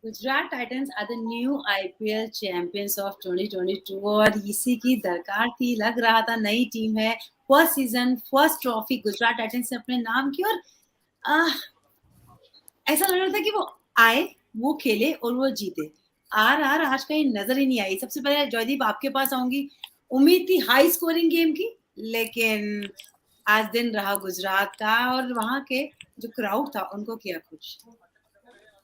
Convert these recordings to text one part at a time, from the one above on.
Gujarat titans are the new IPL champions of 2022 और इसी की दरकार थी। लग रहा था नई टीम है, first season first trophy Gujarat Titans ने अपने नाम की। और आह, ऐसा लग रहा था कि वो आए, वो खेले और वो जीते। आर आर आज कहीं नजर ही नहीं आई। सबसे पहले जयदीप आपके पास आऊंगी। उम्मीद थी हाई स्कोरिंग गेम की, लेकिन आज दिन रहा गुजरात का और वहां के जो क्राउड था उनको किया खुश।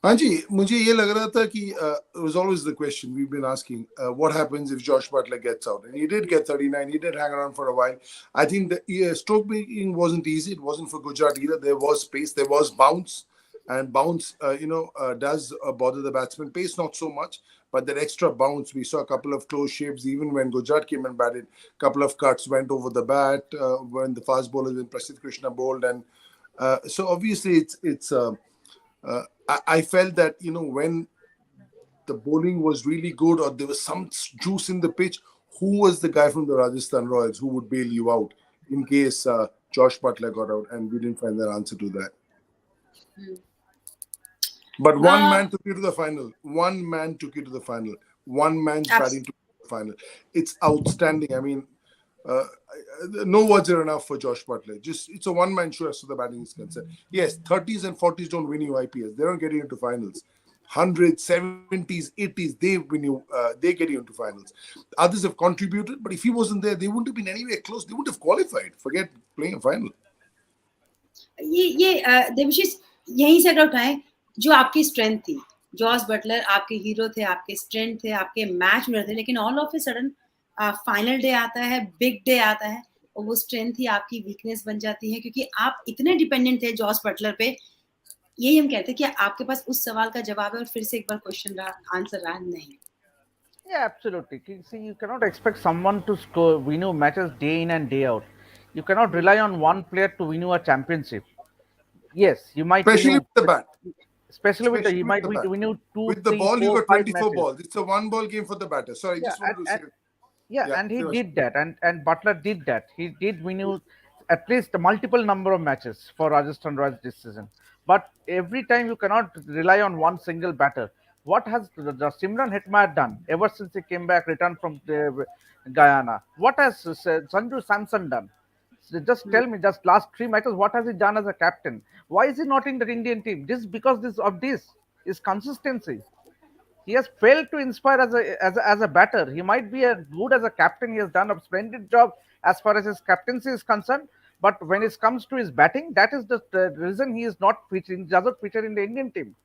हाँ जी, मुझे ये लग रहा था कि it was always the question we've been asking, what happens if Josh Butler gets out, and he did get 39. He did hang around for a while. I think the stroke making wasn't easy. It wasn't for Gujarat either. There was pace, there was bounce, and bounce does bother the batsman. Pace not so much, but that extra bounce, we saw a couple of close shaves even when Gujarat came and batted. Couple of cuts went over the bat when the fast bowlers when Prasidh Krishna bowled, and so obviously I felt that when the bowling was really good or there was some juice in the pitch, who was the guy from the Rajasthan Royals who would bail you out in case Josh Butler got out, and we didn't find that answer to that. But one Uh, man took you to the final. One man took you to the final. One man's batting to the final. It's outstanding. I mean, uh, no words are enough for Josh Butler. Just it's a one-man show as far as the batting is concerned. Yes, 30s and 40s don't win you IPS. They don't get you into finals. 100s, 70s, 80s, they win you. They get you into finals. Others have contributed, but if he wasn't there, they wouldn't have been anywhere close. They wouldn't have qualified. Forget playing a final. ये देवशीष यहीं से अगर उठाएं, जो आपकी strength थी, Jos Buttler आपके hero थे, आपके स्ट्रेंथ थे, आपके मैच विनर थे, लेकिन all of a sudden final day आता है, बिग डे आता है और वो स्ट्रेंथ ही आपकी वीकनेस बन जाती है, क्योंकि आप इतने डिपेंडेंट थे जॉस बटलर पे। यही हम कहते हैं कि आपके पास उस सवाल का जवाब है और फिर से एक बार क्वेश्चन रहा, आंसर रहा नहीं। Yeah, absolutely. See, you cannot expect someone to score, win you matches day in and day out. You cannot rely on one player to win you a championship. Yes, you might win Especially you, with the bat. especially with the, Especially you with might the bat. win you two, With the three, ball, you four, got five 24 matches. balls. It's a one ball game for the batter. Sorry, I Yeah, just wanted to say. yeah, Yeah, and he finish. did that, and Butler did that. He did win you at least a multiple number of matches for Rajasthan Royals this season. But every time you cannot rely on one single batter. What has the Simran Hetmeyer done ever since he came back, returned from the Guyana? What has Sanju Samson done? So just tell me, just last three matches, what has he done as a captain? Why is he not in the Indian team? This because this is consistency. He has failed to inspire as a batter. He might be a good as a captain. He has done a splendid job as far as his captaincy is concerned. But when it comes to his batting, that is the reason he is not featuring, doesn't feature in the Indian team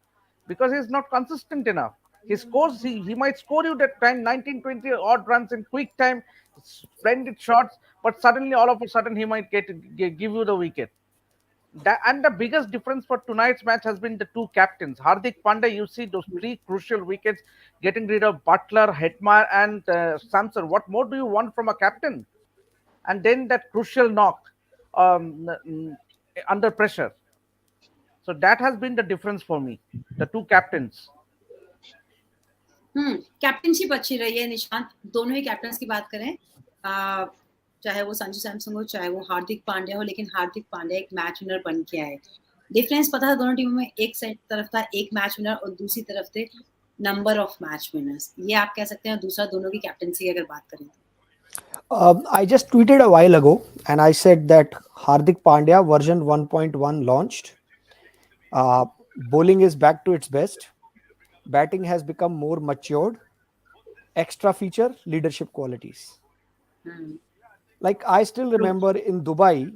because he is not consistent enough. He scores, he might score you that time 19, 20 odd runs in quick time, splendid shots, but suddenly all of a sudden he might give you the wicket. And the biggest difference for tonight's match has been the two captains. Hardik Pandya, you see those three crucial wickets, getting rid of Butler, Hetmeyer, and Samson. What more do you want from a captain? And then that crucial knock under pressure. So that has been the difference for me. The two captains. Captainship अच्छी रही है निशांत। दोनों ही captains की बात करें, चाहे वो संजू सैमसन हो, चाहे वो हार्दिक पांड्या हो, लेकिन हार्दिक पांड्या एक मैच विनर बन के आए। डिफरेंस पता था दोनों टीमों में, एक साइड तरफ था एक मैच विनर और दूसरी तरफ थे नंबर ऑफ मैच विनर्स। ये आप कह सकते हैं। दूसरा, दोनों की कैप्टनसी की अगर बात करें I just tweeted a while ago and I said that Hardik Pandya version 1.1 launched. Bowling is back to its best. Batting has become more matured. Extra feature leadership qualities. Like I still remember in Dubai,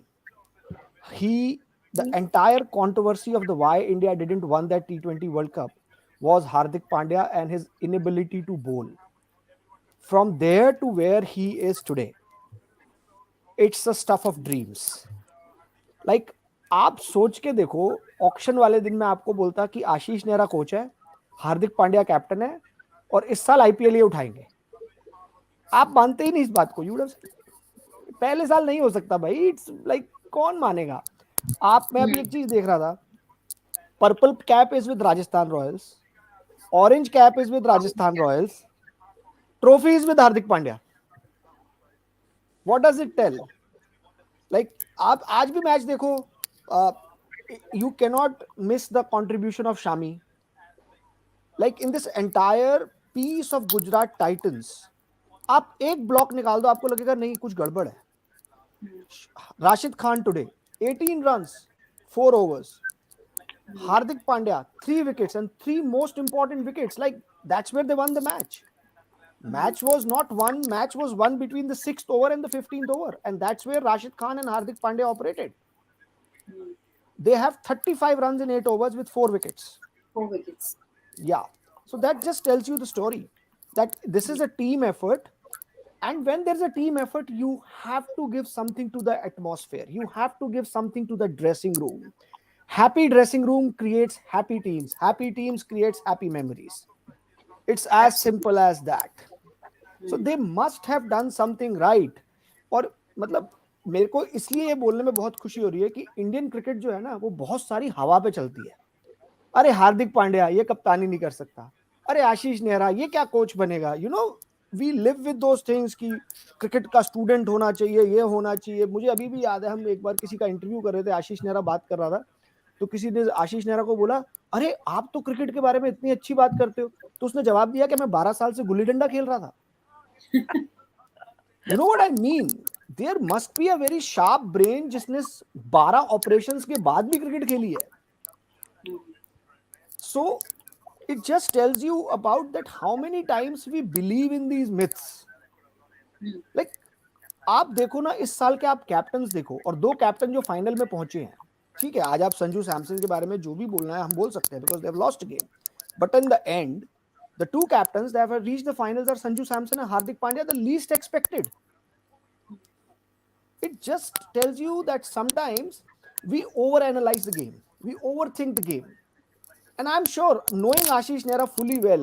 the entire controversy of the why India didn't won that T20 World Cup was Hardik Pandya and his inability to bowl. From there to where he is today, it's a stuff of dreams. Like आप सोच के देखो, auction वाले दिन में आपको बोलता कि आशीष नेहरा कोच है, हार्दिक पांड्या कैप्टन है और इस साल आईपीएल ये उठाएंगे, आप मानते ही नहीं इस बात को। यू पहले साल नहीं हो सकता भाई। इट्स लाइक कौन मानेगा आप। मैं अभी एक चीज देख रहा था, purple cap is with Rajasthan Royals, orange cap is with Rajasthan Royals, trophy is with Hardik Pandya. What does it tell? Like आप आज भी मैच देखो, you cannot miss the contribution of Shami. like in this entire piece of Gujarat Titans, आप एक block निकाल दो, आपको लगेगा नहीं कुछ गड़बड़ है. Rashid Khan today, 18 runs, 4 overs. Hardik Pandya, 3 wickets and 3 most important wickets. Like that's where they won the match. Match was not won. Match was won between the 6th over and the 15th over, and that's where Rashid Khan and Hardik Pandya operated. They have 35 runs in 8 overs with 4 wickets. 4 wickets. Yeah. So that just tells you the story that this is a team effort. And when there's a team effort, you have to give something to the atmosphere. You have to give something to the dressing room. Happy dressing room creates happy teams. Happy teams creates happy memories. It's as simple as that. So they must have done something right. और मतलब मेरे को इसलिए ये बोलने में बहुत खुशी हो रही है कि इंडियन क्रिकेट जो है ना वो बहुत सारी हवा पे चलती है. अरे हार्दिक पांड्या ये कप्तानी नहीं कर सकता, अरे आशीष नेहरा ये क्या कोच बनेगा. You know we live with those things कि क्रिकेट का स्टूडेंट होना चाहिए, ये होना चाहिए. मुझे अभी भी याद है हम एक बार किसी का इंटरव्यू कर रहे थे, आशीष नेहरा बात कर रहा था, तो किसी ने आशीष नेहरा को बोला अरे आप तो क्रिकेट के बारे में इतनी अच्छी बात करते हो, तो उसने जवाब दिया कि मैं 12 साल से गुल्ली डंडा खेल रहा था. You know what I mean? There must be a very sharp brain जिसने 12 ऑपरेशंस के बाद भी क्रिकेट खेली है. So it just tells you about that how many times we believe in these myths. Like आप देखो ना, इस साल के आप कैप्टन्स देखो, और 2 कैप्टन जो फाइनल में पहुंचे हैं. ठीक है, आज आप संजू सैमसन के बारे में जो भी बोलना है हम बोल सकते हैं because they have lost a game. But in the end, the 2 captains that have reached the finals are Sanju Samson and Hardik Pandya, the least expected. It just tells you that sometimes we overanalyze the game. We overthink the game. And I'm sure, knowing Ashish Nehra fully well,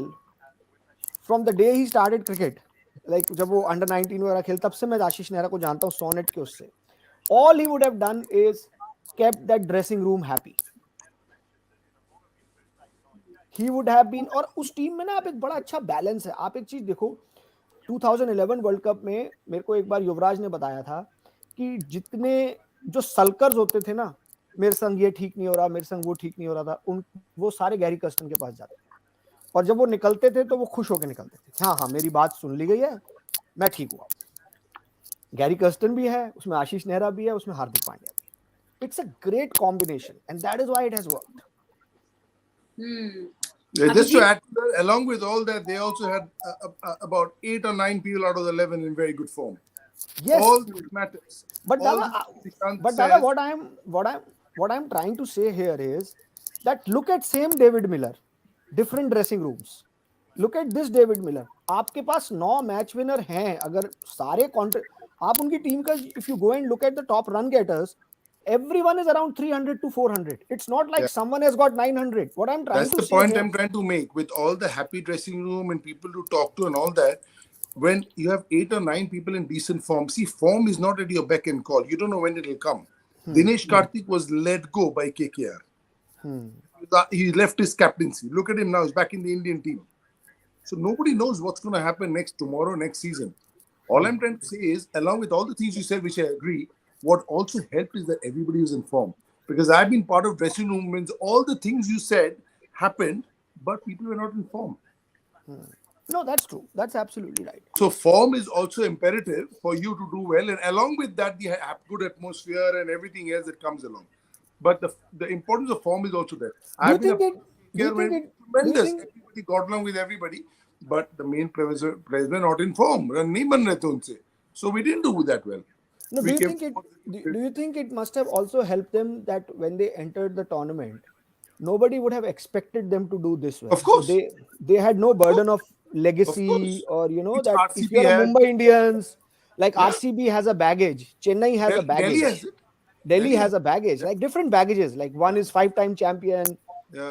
from the day he started cricket, like जब वो under 19 वगैरह खेल, तब से मैं आशीष नेहरा को जानता हूँ सोनेट के उससे. All he would have done is kept that dressing room happy. He would have been, और उस टीम में ना आप एक बड़ा अच्छा बैलेंस है. आप एक चीज देखो, 2011 वर्ल्ड कप में मेरे को एक बार युवराज ने बताया था कि जितने जो सल्कर्स होते थे ना, मेरे संग ये ठीक नहीं हो रहा, मेरे संग वो ठीक नहीं हो रहा था, वो सारे गैरी कर्स्टन के पास जाते थे, और जब वो निकलते थे तो वो खुश होकर निकलते थे. हाँ हाँ मेरी बात सुन ली गई है, मैं ठीक हुआ. गैरी कर्स्टन भी है उसमें, आशीष नेहरा भी है उसमें, हार्दिक पांड्या भी है. It's a great combination and that is why it has worked. Just to add to that, along with all that, they also had about 8 or 9 people out of the 11 in very good form. Yes, all that matters. But Dada, what I'm trying to say here is that look at same David Miller, different dressing rooms. Look at this David Miller. आपके पास 9 match winner हैं. अगर सारे आप उनकी team का, if you go and look at the top run getters, everyone is around 300 to 400. It's not like someone has got 900. What I'm trying That's to the say point here, I'm trying to make. With all the happy dressing room and people to talk to and all that, when you have 8 or 9 people in decent form, see, form is not at your beck and call. You don't know when it will come. Dinesh Karthik was let go by KKR. He left his captaincy. Look at him now. He's back in the Indian team. So nobody knows what's going to happen tomorrow, next season. All I'm trying to say is, along with all the things you said, which I agree, what also helped is that everybody was in form. Because I've been part of dressing room when all the things you said happened, but people were not in form. No, that's true. That's absolutely right. So form is also imperative for you to do well, and along with that, the good atmosphere and everything else that comes along. But the importance of form is also there. Everybody got along with everybody, but the main players were not in form. So we didn't do that well. No, do you think it must have also helped them that when they entered the tournament, nobody would have expected them to do this well? Of course. So they had no burden of legacy, or that RCB if you're a Mumbai Indians, like RCB has a baggage, Chennai has a baggage, Delhi has a baggage, like different baggages. Like one is 5-time champion,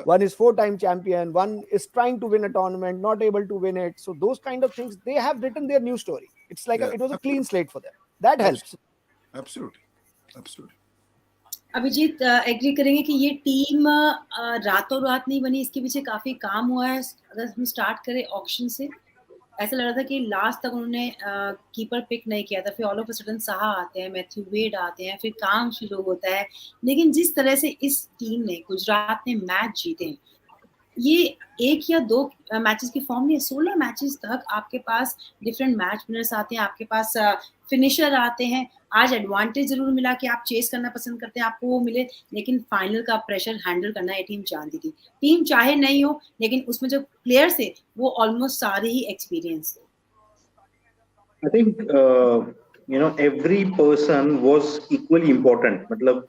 one is 4-time champion, one is trying to win a tournament, not able to win it. So those kind of things, they have written their new story. It's like it was a clean slate for them. That helps. Absolutely. Abhijeet agree करेंगे कि ये team रातों रात नहीं बनी, इसके पीछे काफी काम हुआ है. अगर हम स्टार्ट करें ऑक्शन से, ऐसा लग रहा था कि लास्ट तक उन्होंने कीपर पिक नहीं किया था, फिर all of a sudden Saha आते हैं, मैथ्यू वेड आते हैं, फिर काम शुरू होता है. लेकिन जिस तरह से इस टीम ने, गुजरात ने मैच जीते, ये एक या दो मैचेस की फॉर्म नहीं है, 16 मैचेस तक आपके पास डिफरेंट मैच विनर्स आते हैं, आपके पास फिनिशर आते हैं। आज एडवांटेज जरूर मिला कि आप चेस करना पसंद करते हैं, आपको वो मिले, लेकिन फाइनल का प्रेशर हैंडल करना ये टीम जानती थी। टीम चाहे नहीं हो, लेकिन उसमें जो प्लेयर्स थे वो ऑलमोस्ट सारे ही एक्सपीरियंस थे। I think every person was equally important. मतलब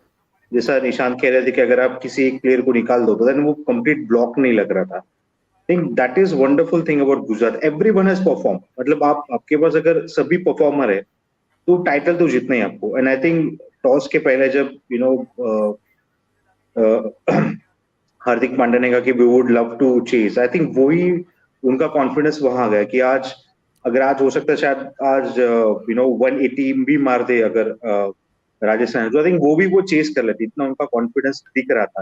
जैसा निशांत कह रहे थे कि अगर आप किसी एक प्लेयर को निकाल दो तो देन वो कंप्लीट ब्लॉक नहीं लग रहा था। I think that is wonderful thing about Gujarat, everyone has perform. मतलब आपके पास अगर सभी परफॉर्मर है तो टाइटल तो जीतना ही आपको। एंड आई थिंक टॉस के पहले जब हार्दिक पांड्या ने कहा कि we would love to chase, I think वही उनका कॉन्फिडेंस वहां आ गया कि आज अगर आज हो सकता है शायद आज 180 भी मार दे अगर राजस्थान, तो आई थिंक वो भी वो चेस कर लेती, इतना उनका कॉन्फिडेंस दिख रहा था।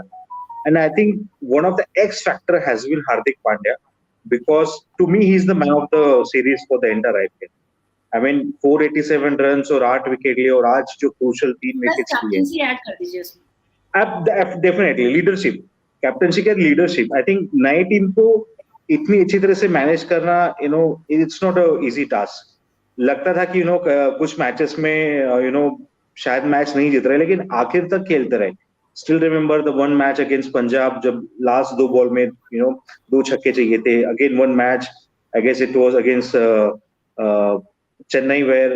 And I think one of the X factor has been Hardik Pandya, because to me he is the man of the series for the entire IPL. I mean 487 run और 8 विकेट लिए, और आज जो क्रूशल 3 प्लस विकेट्स लिए। Captaincy add कर दीजिए उसमें। Definitely leadership, captaincy का लीडरशिप। आई थिंक नई टीम को इतनी अच्छी तरह से मैनेज करना, it's not a easy task. लगता था कि कुछ मैचेस में शायद मैच नहीं जीत रहे, लेकिन आखिर तक खेलते रहे। Still remember the one match against Punjab, जब लास्ट 2 बॉल में 2 छक्के चाहिए थे। Again one match, I guess it was against Chennai, where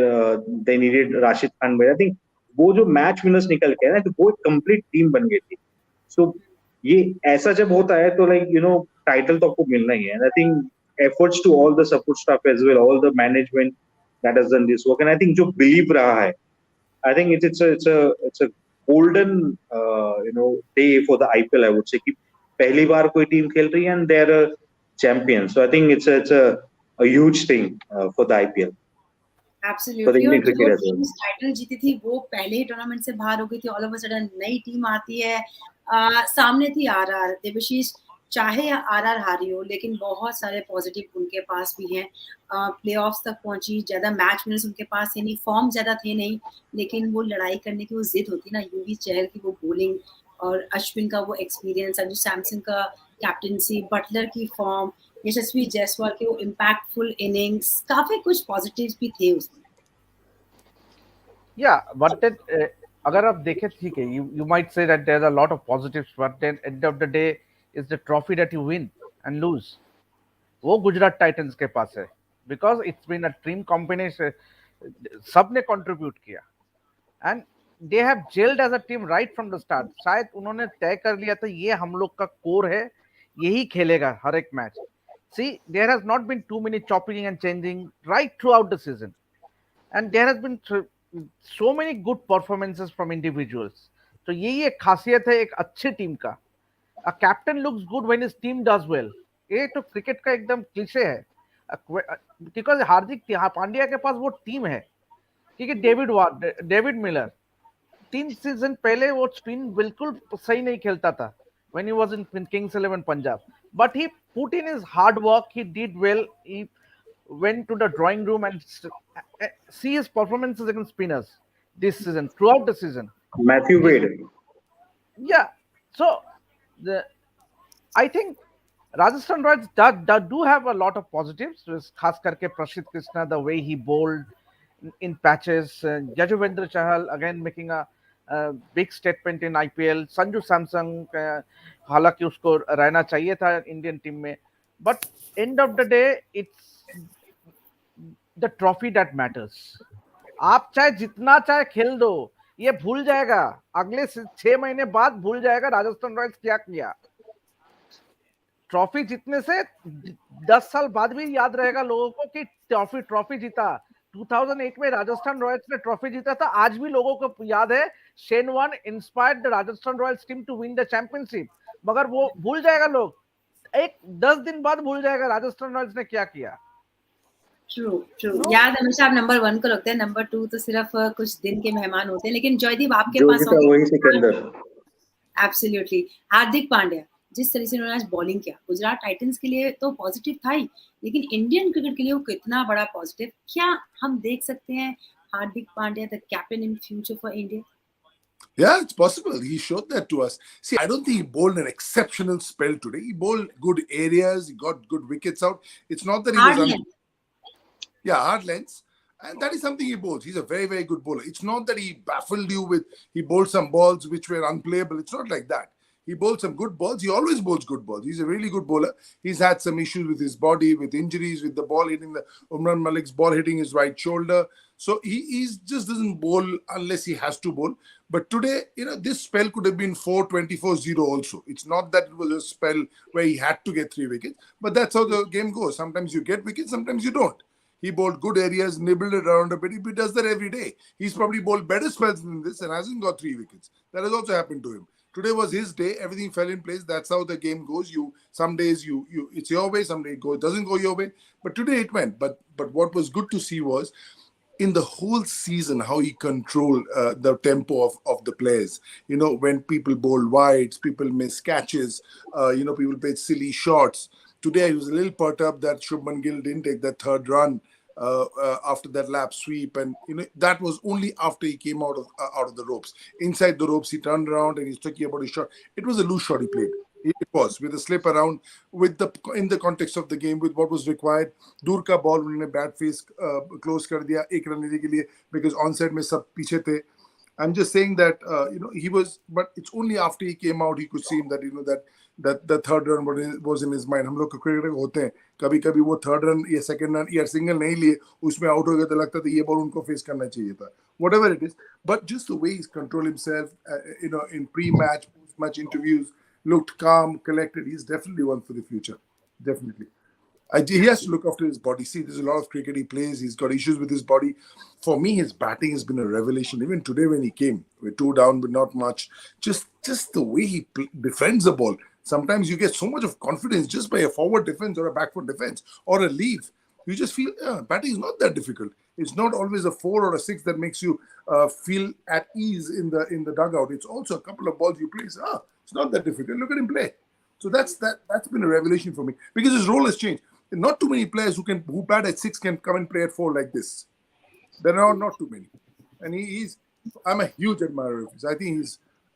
they needed Rashid Khan. I think वो जो मैच विनर्स निकल के ना, तो वो एक कंप्लीट टीम बन गई थी। सो ये ऐसा जब होता है तो टाइटल तो आपको मिलना ही है। I think efforts to all the support staff as well, all the management that has done this work. And I think जो बिलीव रहा है, I think it's a golden day for the IPL, I would say, कि पहली बार कोई team खेल रही है and they are champion. So I think it's a huge thing for the IPL, for the absolutely. और इंडियन जो cricket as well. Teams title जीती थी वो पहले ही टूर्नामेंट से बाहर हो गई थी, ऑल ऑफ अ सडन नई टीम आती है। सामने थी आरआर, देवशीष, चाहे आरआर हारी हो लेकिन बहुत सारे पॉजिटिव उनके पास भी हैं। प्लेऑफ्स तक पहुंची, ज्यादा मैच विनर्स उनके पास थे नहीं, फॉर्म ज्यादा थे नहीं, लेकिन वो लड़ाई करने की वो जिद होती ना, यूवी चहल की वो बॉलिंग और अश्विन का वो एक्सपीरियंस, संजू सैमसन का कैप्टनसी, बटलर की फॉर्म, यशस्वी जायसवाल के वो इम्पैक्टफुल इनिंग्स, काफी कुछ पॉजिटिव्स भी थे उसमें। Yeah, but then अगर आप देखें, ठीक है, you might say that there's a lot of positives, but then at the end of the day is the trophy that you win and lose, वो गुजरात टाइटंस के पास है, because it's been a team combination, सबने contribute किया and they have gelled as a team right from the start. शायद उन्होंने तय कर लिया था ये हम लोग का कोर है, यही खेलेगा हर एक match. See, there has not been too many chopping and changing right throughout the season, and there has been so many good performances from individuals. तो यही एक खासियत है एक अच्छी टीम का। A captain looks good when his team does well. ये तो क्रिकेट का एकदम क्लीशे है, बिकॉज हार्दिक पांड्या के पास वो टीम है। ठीक है, डेविड मिलर 3 सीजन पहले वो स्पिन बिल्कुल सही नहीं खेलता था when he was in Kings 11 Punjab, but he put in his hard work, he did well, he went to the drawing room and see his performances against spinners this season, throughout the season. Matthew Wade. Yeah, so the I think Rajasthan Royals do have a lot of positives. खास करके प्रसिद्ध Krishna, the way he bowled in patches, Yajuvendra Chahal again making a big statement in IPL. Sanju Samson, हालांकि उसको रहना चाहिए था Indian team में, but end of the day it's the trophy that matters. आप चाहे जितना चाहे खेल दो, ये भूल जाएगा अगले 6 महीने बाद, भूल जाएगा राजस्थान रॉयल्स क्या किया। ट्रॉफी जीतने से 10 साल बाद भी याद रहेगा लोगों को कि ट्रॉफी जीता। 2008 में राजस्थान रॉयल्स ने ट्रॉफी जीता था, आज भी लोगों को याद है। Shane Warne inspired the Rajasthan Royals team to win the championship, मगर वो भूल जाएगा लोग, 10 दिन बाद भूल जाएगा राजस्थान रॉयल्स ने क्या किया। ट्रू। याद हमेशा आप नंबर 1 को रखते हैं, नंबर 2 तो सिर्फ कुछ दिन के मेहमान होते हैं। लेकिन जयदीप आपके जो पास जीता वही सिकंदर। एब्सोल्युटली। हार्दिक पांड्या जिस तरह से उन्होंने आज बॉलिंग किया, गुजरात टाइटंस के लिए तो पॉजिटिव था ही, लेकिन इंडियन क्रिकेट के लिए वो कितना बड़ा पॉजिटिव। क्या हम देख सकते हैं Hardik Pandya the captain in future for India? Yeah, it's possible. He showed that to us. See, I don't think he bowled an exceptional spell today. He bowled good areas. He got good wickets out. It's not that he was Hard length. yeah, hard lengths. And that is something he bowls. He's a very, very good bowler. It's not that he baffled you with, he bowled some balls which were unplayable. It's not like that. He bowled some good balls. He always bowls good balls. He's a really good bowler. He's had some issues with his body, with injuries, with the ball hitting the Umran Malik's ball hitting his right shoulder. So he's just doesn't bowl unless he has to bowl. But today, this spell could have been 4-24-0 also. It's not that it was a spell where he had to get 3 wickets, but that's how the game goes. Sometimes you get wickets, sometimes you don't. He bowled good areas, nibbled it around a bit. He does that every day. He's probably bowled better spells than this and hasn't got 3 wickets. That has also happened to him. Today was his day. Everything fell in place. That's how the game goes. Some days it's your way. Some days it doesn't go your way. But today it went. But what was good to see was in the whole season how he controlled the tempo of the players. When people bowl wides, people miss catches, people played silly shots. Today he was a little put up that Shubman Gill didn't take that third run after that lap sweep, and that was only after he came out of the ropes. Inside the ropes, he turned around and he's talking about his shot. It was a loose shot he played. It was with a slip around, in the context of the game, with what was required. दूर का ball उन्होंने bat face close कर दिया एक run लेने के लिए, because onside में सब पीछे थे. I'm just saying that he was, but it's only after he came out he could see that that the third run was in his mind. हम लोग क्रिकेटर होते हैं, कभी कभी वो थर्ड रन या सेकंड रन या सिंगल नहीं लिए, उसमें आउट हो गए तो लगता था ये बॉल उनको फेस करना चाहिए था. Whatever it is, but just the way he's controlled himself, in pre-match, post-match interviews, looked calm, collected. He's definitely one for the future. Definitely. He has to look after his body. See, there's a lot of cricket he plays. He's got issues with his body. For me, his batting has been a revelation. Even today when he came, we're 2 down, but not much. Just the way he defends the ball. Sometimes you get so much of confidence just by a forward defense or a backward defense or a leave. You just feel batting is not that difficult. It's not always a 4 or a 6 that makes you feel at ease in the dugout. It's also a couple of balls you place. It's not that difficult. Look at him play. So that's been a revelation for me, because his role has changed. Not too many players who bat at 6 can come and play at 4 like this. There are not too many, and I'm a huge admirer of his. I think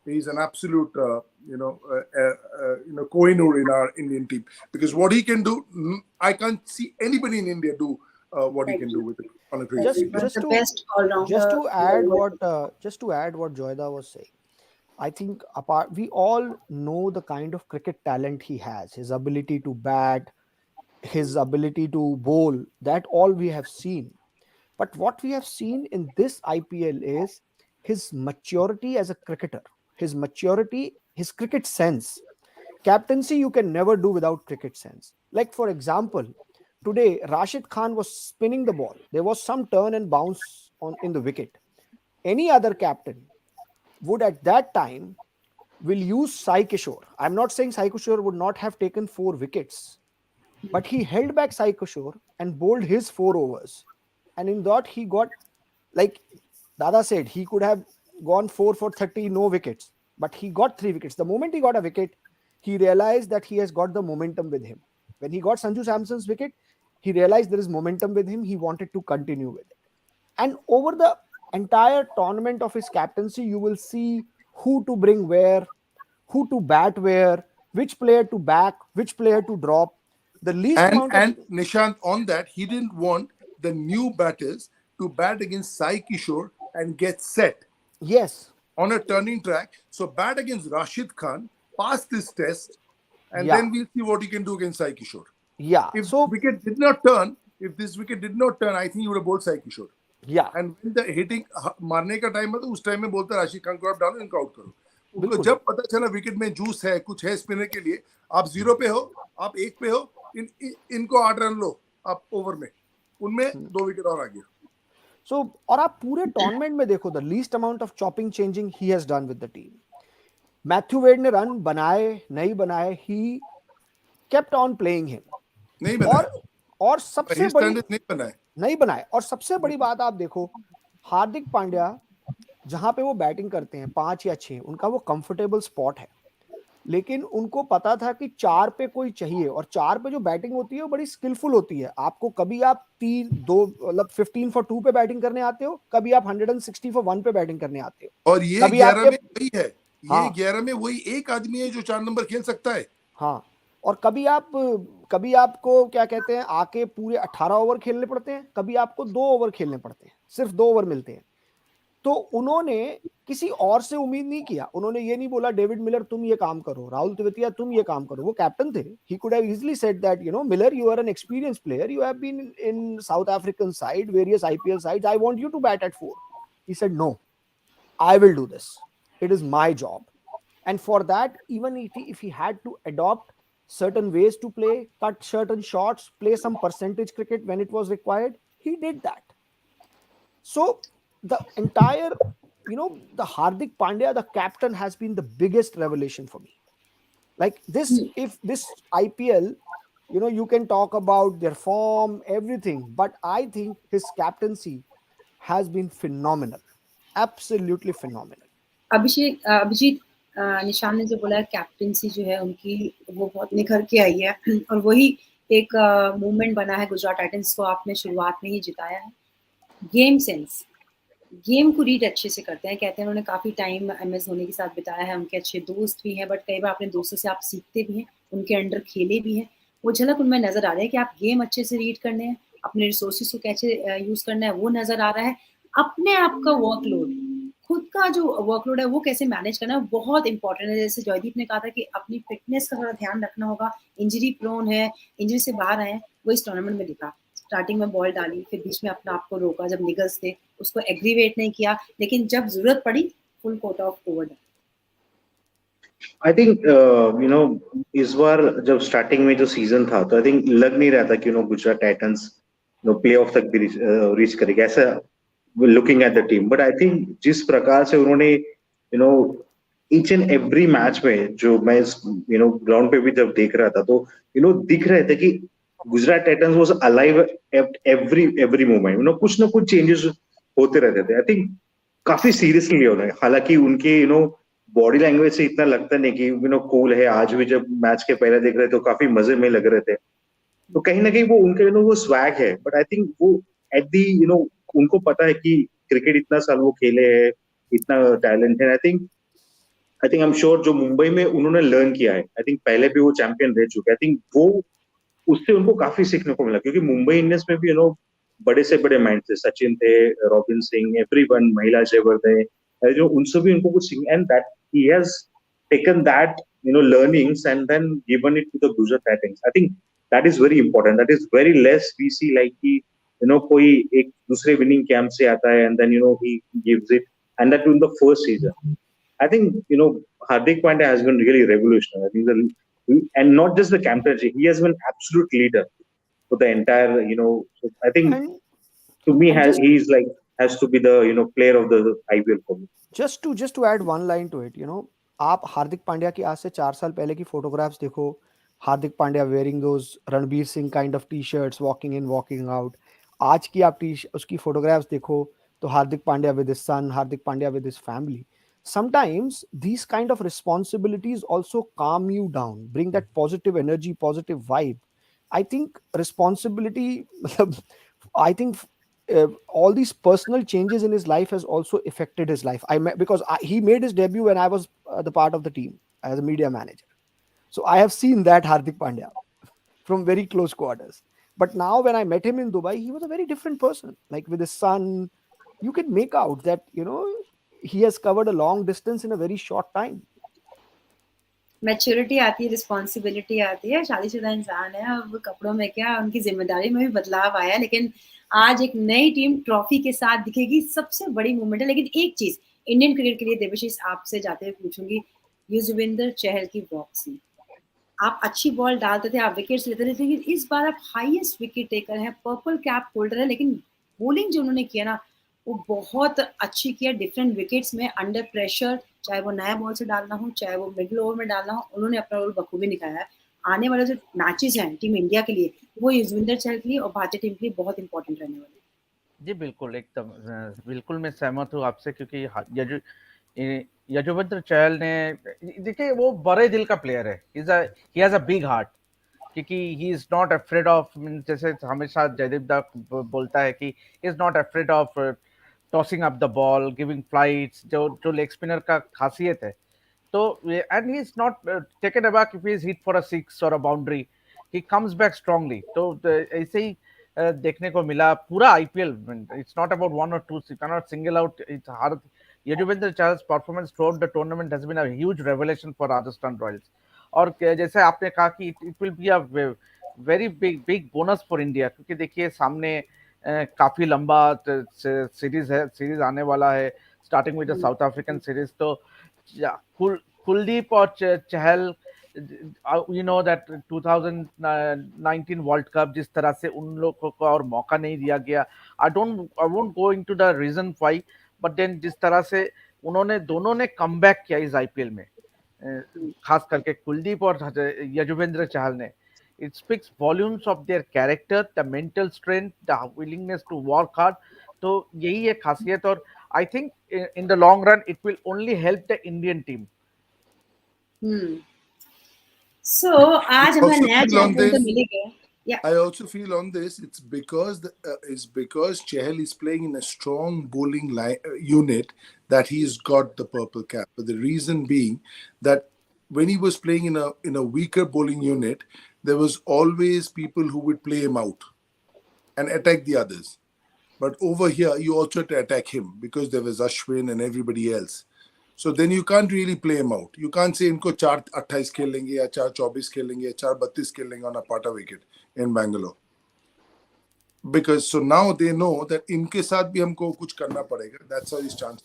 he's an absolute Kohinoor in our Indian team, because what he can do, I can't see anybody in India do what he can do with it on a cricket field. Just best all-rounder. to add what Joyda was saying, I think we all know the kind of cricket talent he has, his ability to bat, his ability to bowl, that all we have seen. But what we have seen in this IPL is his maturity as a cricketer, his maturity, his cricket sense. Captaincy you can never do without cricket sense. Like, for example, today Rashid Khan was spinning the ball. There was some turn and bounce in the wicket. Any other captain would at that time will use Sai Kishore. I'm not saying Sai Kishore would not have taken 4 wickets, but he held back Sai Kishore and bowled his 4 overs. And in that, he got, like Dada said, he could have gone 4 for 30, no wickets, but he got 3 wickets. The moment he got a wicket, he realized that he has got the momentum with him. When he got Sanju Samson's wicket, he realized there is momentum with him. He wanted to continue with it. And over the entire tournament of his captaincy, you will see who to bring where, who to bat where, which player to back, which player to drop. The least amount of... And Nishant, on that, he didn't want the new batters to bat against Sai Kishore and get set. Yes. On a turning track. So bat against Rashid Khan, pass this test, and then we'll see what he can do against Sai Kishore. Yeah. If this wicket did not turn, I think he would have bowled Sai Kishore. Yeah. And when the hitting मारने का time है तो उस time में बोलता राशिद खान को आप डालो, इनको आउट करो. उनको जब पता चला विकेट में जूस है, कुछ है स्पिनर के लिए, आप 0 पे हो, आप 1 पे हो, इनको 8 रन लो आप ओवर में, उनमें 2 विकेट और आ गया. So, और आप पूरे टूर्नामेंट में देखो, the least amount of chopping changing he has done with the team. Matthew Wade ने रन बनाए नहीं बनाए, he kept on playing him. नहीं बनाए. और सबसे बड़ी नहीं बनाए. और सबसे बड़ी बात आप देखो, हार्दिक पांड्या जहां पे वो बैटिंग करते हैं 5 या 6, उनका वो कंफर्टेबल स्पॉट है. लेकिन उनको पता था कि 4 पे कोई चाहिए, और 4 पे जो बैटिंग होती है वो बड़ी स्किलफुल होती है। आपको कभी आप 3-2 मतलब 15 फॉर 2 पे बैटिंग करने आते हो, कभी आप 160 फॉर 1 पे बैटिंग करने आते हो, और ये कभी 11 आपके में वही है, ये हाँ 11 में वही एक आदमी है जो 4 नंबर खेल सकता है। हाँ, और कभी आपको क्या कहते हैं, आके पूरे 18 ओवर खेलने पड़ते हैं, कभी आपको 2 ओवर खेलने पड़ते हैं, सिर्फ 2 ओवर मिलते हैं। तो उन्होंने किसी और से उम्मीद नहीं किया, उन्होंने ये नहीं बोला डेविड मिलर तुम ये काम करो, राहुल तेवतिया तुम ये काम करो, वो कैप्टन थे। He could have easily said that Miller, you are an experience player, you have been in South African side, various IPL sides, I want you to bat at 4। He said no, I will do this. It is my job. And for that, even if he had to adopt certain ways to play, cut certain shots, play some percentage cricket when it was required, he did that. So the entire, the Hardik Pandya, the captain, has been the biggest revelation for me. Like this, if this IPL, you can talk about their form, everything, but I think his captaincy has been phenomenal. Absolutely phenomenal. Abhijeet, Nishan ने जो बोला captaincy जो है उनकी वो बहुत निखर के आई है और वही एक मूवमेंट बना है गुजरात टाइटंस को आपने शुरुआत में ही जिताया है। गेम सेंस, गेम को रीड अच्छे से करते हैं। कहते हैं उन्होंने काफ़ी टाइम एमएस धोनी के साथ बिताया है, उनके अच्छे दोस्त भी हैं, बट कई बार अपने दोस्तों से आप सीखते भी हैं, उनके अंडर खेले भी हैं। वो झलक उनमें नज़र आ रही है कि आप गेम अच्छे से रीड करने हैं, अपने रिसोर्सेज को कैसे यूज़ करना है वो नज़र आ रहा है। अपने आप का वर्कलोड, खुद का जो वर्कलोड है वो कैसे मैनेज करना है बहुत इंपॉर्टेंट है। जैसे जयदीप ने कहा था कि अपनी फिटनेस का थोड़ा ध्यान रखना होगा, इंजरी प्रोन है, इंजरी से बाहर आए हैं, वो इस टूर्नामेंट में दिखा। स्टार्टिंग में बॉल डाली, फिर बीच में अपने आप को रोका जब निगल्स थे, उसको एग्रीवेट नहीं किया, लेकिन जब जरूरत पड़ी फुल कोट ऑफ ओवर डाला। आई थिंक इस बार जब स्टार्टिंग में जो सीजन था तो आई थिंक लग नहीं रहा था कि गुजरात टाइटंस प्ले ऑफ तक भी रीच करेगी ऐसा, looking at the team. But I think जिस प्रकार से उन्होंने ईच एंड एवरी मैच में, जो मैं ग्राउंड पे भी जब देख रहा था तो दिख रहे थे कि Gujarat Titans was alive at every moment. कुछ ना कुछ चेंजेस होते रहते थे। आई थिंक काफी सीरियसली लिया उन्होंने, हालांकि उनके बॉडी लैंग्वेज से इतना लगता नहीं कि कूल है। आज भी जब मैच के पहले देख रहे थे तो काफी मजे में लग रहे थे। तो कहीं ना कहीं वो उनके वो स्वैग है। बट आई थिंक वो एट दी उनको पता है कि क्रिकेट इतना साल वो खेले हैं, इतना टैलेंट है। I think I am sure जो मुंबई में उन्होंने लर्न किया है, आई थिंक पहले भी वो चैंपियन रह चुके हैं। आई थिंक वो उससे उनको काफी सीखने को मिला, क्योंकि मुंबई इंडियंस में भी बड़े से बड़े माइंड थे, सचिन थे, रॉबिन सिंह, एवरीवन, महिला जयवर्धने, जो उनसे भी उनको कुछ सीख। And that he has taken that learnings and then given it to the Gujarat Titans. I think that is very important. That is very less we see like कि कोई एक दूसरे विनिंग कैंप से आता है and then he gives it, and that in the first season. I think Hardik Pandya has been really revolutionary. I think and not just the captaincy, he has been absolute leader for the entire. So I think And to me and has to be the player of the IPL for me. just to add one line to it, आप हार्दिक पांड्या की आज से 4 साल पहले की photographs देखो, Hardik Pandya wearing those Ranbir Singh kind of T shirts, walking in walking out. आज की आप उसकी फोटोग्राफ्स देखो तो Hardik Pandya with his son, Hardik Pandya with his family. Sometimes these kind of responsibilities also calm you down, bring that positive energy, positive vibe. I think responsibility, I think all these personal changes in his life has also affected his life. Because he made his debut when I was the part of the team as a media manager, so I have seen that Hardik Pandya from very close quarters. But now when I met him in Dubai, he was a very different person. Like with his son, you can make out that he has covered a long distance in a very short time. Maturity आती है, responsibility आती है, शादीशुदा इंसान है, अब कपड़ों में क्या, उनकी जिम्मेदारी में भी बदलाव आया। लेकिन आज एक नई टीम ट्रॉफी के साथ दिखेगी, सबसे बड़ी मूवमेंट है। लेकिन एक चीज इंडियन क्रिकेट के लिए देवशीष आपसे जाते हुए पूछूंगी, युजवेंद्र चहल की वापसी। आप अच्छी बॉल डालते थे, आप विकेट्स लेते थे, लेकिन इस बार आप हाईएस्ट विकेट टेकर हैं, पर्पल कैप होल्डर है, लेकिन बॉलिंग जो उन्होंने किया ना वो बहुत अच्छी किया। डिफरेंट विकेट्स में अंडर प्रेशर, चाहे वो नया बॉल से डालना हो, चाहे वो मिडिल ओवर में डालना हो, उन्होंने अपना रोल बखूबी निभाया है। आने वाले जो मैचेस हैं टीम इंडिया के लिए, वो युजवेंद्र चहल के लिए और भारतीय टीम के लिए बहुत इंपॉर्टेंट रहने वाले हैं। जी बिल्कुल, एकदम बिल्कुल मैं सहमत हूँ आपसे, क्योंकि ये जो यजुवेंद्र चहल ने, देखिए वो बड़े दिल का प्लेयर है, he has a big heart, क्योंकि he is not afraid of, जैसे हमेशा जयदीप दा बोलता है कि he is not afraid of tossing up the ball, giving flights, जो जो लेग स्पिनर का खासियत है। So and he's not taken aback if he's hit for a six or a boundary. He comes back strongly. तो ऐसे ही देखने को मिला पूरा IPL. It's not about one or two. You cannot single out. It's hard. Yajuvendra Chahal's performance throughout the tournament has been a huge revelation for Rajasthan Royals. और जैसे आपने कहा कि it will be a very big bonus for India, क्योंकि देखिए सामने काफी लंबा सीरीज आने वाला है, starting with the south African series. तो yeah, Kuldeep or Chahal, you know that 2019 World Cup जिस तरह से उन लोगों को और मौका नहीं दिया गया, I won't go into the reason why, but then जिस तरह से उन्होंने दोनों ने कम बैक किया इस आईपीएल में, खास करके कुलदीप और यजुवेंद्र चहल ने, it speaks volumes of their character, the mental strength, the willingness to work hard. तो यही है खासियत, और I think in the long run it will only help the Indian team. So आज हमें also नया feel on चैंपियन तो this- मिल ही गया. Yeah. I also feel on this, it's because Chahal is playing in a strong bowling unit that he's got the purple cap. But the reason being that when he was playing in a weaker bowling unit, there was always people who would play him out and attack the others. But over here, you also had to attack him because there was Ashwin and everybody else. So then you can't really play him out. You can't say इनको 4-28 खेल लेंगे या 4-24 खेल लेंगे या 4-32 खेल लेंगे on a Pata wicket in Bangalore. Because so now they know that इनके साथ भी हमको कुछ करना पड़ेगा. That's how his chance.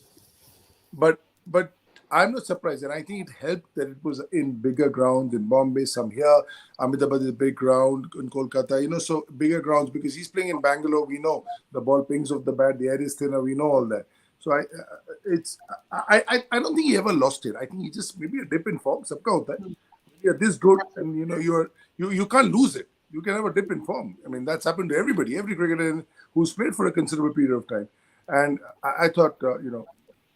But I'm not surprised, and I think it helped that it was in bigger grounds in Bombay, some here. Ahmedabad is a big ground in Kolkata, so bigger grounds, because he's playing in Bangalore. We know the ball pings off the bat, the air is thinner. We know all that. So I don't think he ever lost it. I think he just maybe a dip in form. Sabka hota hai. You're this good, and you can't lose it. You can have a dip in form. I mean, that's happened to everybody, every cricketer who's played for a considerable period of time. And I thought,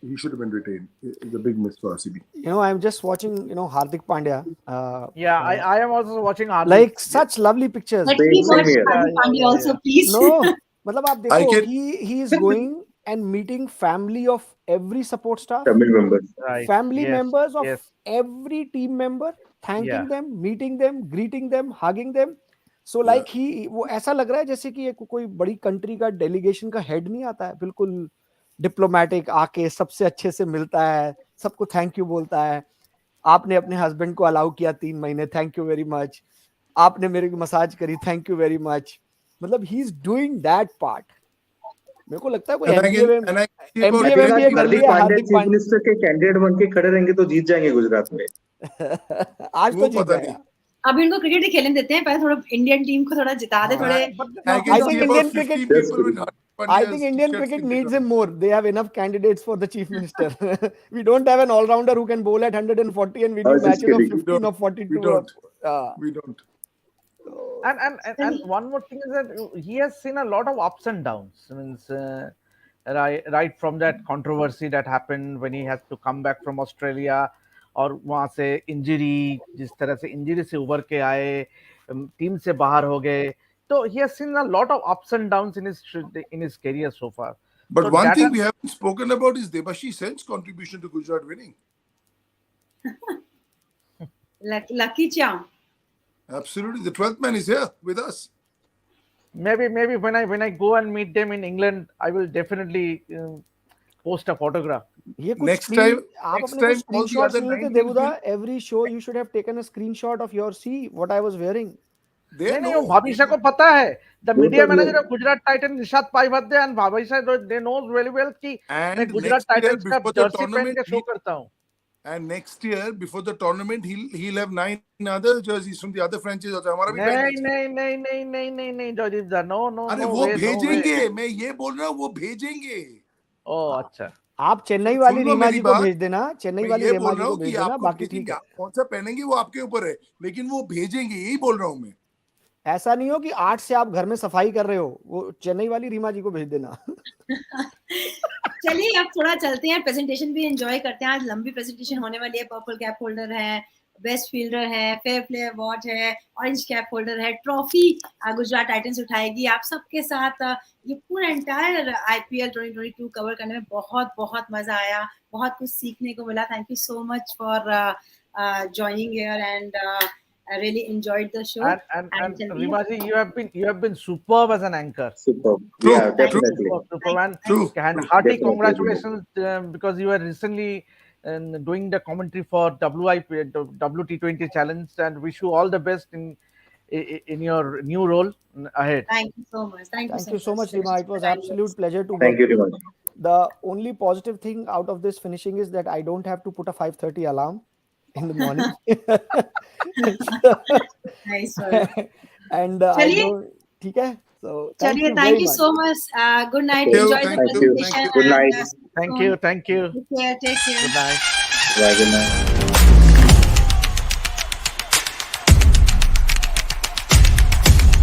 he should have been retained. It's a big miss for RCB. I'm just watching, Hardik Pandya. I am also watching Hardik. Like such lovely pictures. But Same- we same watch here. Hardik Pandya also, please. No, मतलब आप I देखो, can- he is going and meeting family of every support staff, Tamil members. Right. family Yes, members of yes. every team member, thanking Yeah. them, meeting them, greeting them, hugging them. So like वो ऐसा लग रहा है जैसे कि कोई बड़ी country का डेलीगेशन का हेड नहीं आता है, बिल्कुल डिप्लोमेटिक आके सबसे अच्छे से मिलता है, सबको थैंक यू बोलता है. आपने अपने हस्बैंड को अलाउ किया 3 महीने, थैंक यू वेरी मच. आपने मेरी मसाज करी, थैंक यू वेरी मच. मतलब he is doing that part. मेरे को लगता है कोई MBA MBA कर लिया हार्दिक चीफ पांड्या. मिनिस्टर के कैंडिडेट बन के खड़े रहेंगे तो जीत जाएंगे गुजरात में. आज तो वो जीत पता जाएगा. अब इनको क्रिकेट ही खेलने देते हैं, पहले थोड़ा इंडियन टीम को थोड़ा जिता दे, थोड़े I I can think see Indian about 50 cricket- people with Hardik I Pandya's think Indian t-shirts cricket in the needs ground. him more. They have enough candidates for the chief minister. We don't have an all-rounder who can bowl at 140 and win I you was just matches of kidding. 15 or 42. We don't. Uh, We don't. And one more thing is that he has seen a lot of ups and downs. Means right from that controversy that happened when he has to come back from Australia, और वहां से injury, जिस तरह से injury से उभर के आए, टीम से बाहर हो गए. तो he has seen a lot of ups and downs in his career so far. But So one that thing has- we haven't spoken about is Debashish Sen's contribution to Gujarat winning. lucky charm. Absolutely. The 12th man is here with us. maybe when I go and meet them in England, I will definitely post a photograph. ये कुछ Next screen- time- आप next अपने को time all the screenshots other नहीं देते 19 देवुदा. Every show you should have taken a screenshot of your, see what I was wearing. They नहीं, know. वो भाविशा को पता है. The वो media तो manager नहीं. of Gujarat Titans, Nishat पाईवादे, and Bhavisha, they knows very well कि मैं And Gujarat next year Titans का before the जर्सी पहन tournament, के शो करता हूँ. and next year before the tournament, he'll have 9 other jerseys from the other franchises. और हमारा भी पहन नहीं लीजिए. नहीं नहीं नहीं नहीं नहीं नहीं जॉयदीप दा, नो नो अरे नो वो वे, नो वे. भेजेंगे. मैं ये बोल रहा हूँ वो भेजेंगे. ओह अच्छा. आप चेन्नई सुन वाली लो रीमा मेरी जी को बात. भेज देना, चेन्नई मैं वाली ये रीमा बोल जी रहा को हूँ भेज कि देना, आपको बाकी लेकिन ठीक है. कौन सा पहनेंगे वो आपके ऊपर है, लेकिन वो भेजेंगे, यही बोल रहा हूँ मैं. ऐसा नहीं हो कि 8 से आप घर में सफाई कर रहे हो, वो चेन्नई वाली रीमा जी को भेज देना। चलिए अब थोड़ा चलते हैं, प्रेजेंटेशन भी एंजॉय करते हैं। आज लंबी प्रेजेंटेशन होने वाली है। पर्पल कैप होल्डर है, बेस्ट फील्डर है, फेयर प्ले अवार्ड है, ऑरेंज कैप होल्डर है, ट्रॉफी गुजरात टाइटंस उठाएगी। आप सबके साथ ये पूरा एंटायर आईपीएल 2022 कवर करने में बहुत बहुत मजा आया, बहुत कुछ सीखने को मिला। Thank you so much for joining here, and I really enjoyed the show. And चलिए, Rimaji, you have been superb as an anchor. Superb. True, Yeah, true. definitely. Superb, and True. hearty Definitely. congratulations because you were recently doing the commentary for WT20 Challenge, and wish you all the best in your new role ahead. thank you so much. Thank Thank you you so much, Rima. It was absolute pleasure to Thank work you, with Riman. you. The only positive thing out of this finishing is that I don't have to put a 5:30 alarm in the morning. Nice one. And I चलिए, don't. ठीक है? So thank चलिए, you thank very you much. so much. Good night. Okay. Enjoy the Thank you, Thank you. presentation. thank you. Good and, night. see you Thank soon. you, thank you. Take care. Take care. Good night. Bye. Good night.